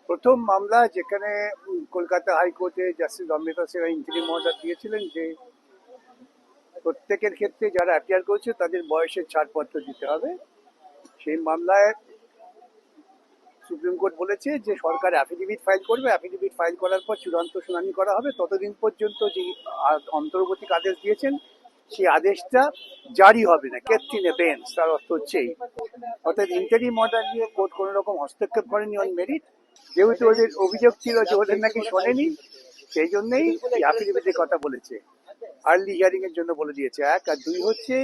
প্রথম মামলা যেখানে কলকাতা হাইকোর্টে justice Amrita Singh interim order দিয়েছিলেন যে প্রত্যেকের ক্ষেত্রে যারা অ্যাপিয়ার করছে তাদের বয়সের ছাড়পত্র দিতে হবে। সেই মামলায় সুপ্রিম কোর্ট বলেছে যে সরকার অ্যাফিডেভিট ফাইল করবে, অ্যাফিডেভিট ফাইল করার পর চূড়ান্ত শুনানি করা হবে। ততদিন পর্যন্ত যে অন্তর্বর্তী আদেশ দিয়েছেন সেই আদেশটা জারি হবে না, কেপটিন বেঞ্চ, তার অর্থ হচ্ছে অর্থাৎ ইন্টারিম অর্ডার নিয়ে কোর্ট কোনো রকম হস্তক্ষেপ করেনি অন মেরিট। যেহেতু ওদের অভিযোগ ছিল যে ওদের নাকি শোনেনি, সেই জন্যই অ্যাফিডেভিটের কথা বলেছে, আর্লি হিয়ারিং এর জন্য বলে দিয়েছে। এক, আর দুই হচ্ছে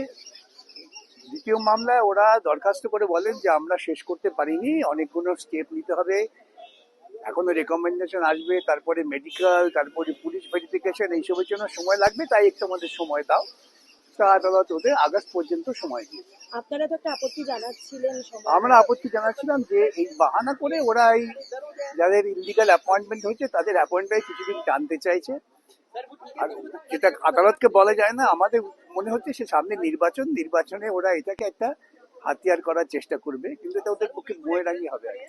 দ্বিতীয় মামলায় ওরা দরখাস্ত করে বলেন যে আমরা শেষ করতে পারিনি, অনেকগুলো স্টেপ নিতে হবে, এখনো রেকমেন্ডেশন আসবে, তারপরে মেডিকেল, তারপরে পুলিশ ভেরিফিকেশন, এইসবের জন্য সময় লাগবে, তাই একটু আমাদের সময় দাও। তা আদালত ওদের আগস্ট পর্যন্ত সময় দিয়েছে। আপনারা তো একটা আপত্তি জানাচ্ছিলেন আমরা আপত্তি জানাচ্ছিলাম যে এই বাহানা করে ওরা এই যাদের ইলিগাল অ্যাপয়েন্টমেন্ট হয়েছে তাদের অ্যাপয়েন্টমেন্ট কিছুদিন টানতে চাইছে। আর যেটা আদালতকে বলা যায় না, আমাদের মনে হচ্ছে সে সামনে নির্বাচনে ওরা এটাকে একটা হাতিয়ার করার চেষ্টা করবে, কিন্তু এটা ওদের পক্ষে বয়ে রাঙিয়ে হবে আর কি।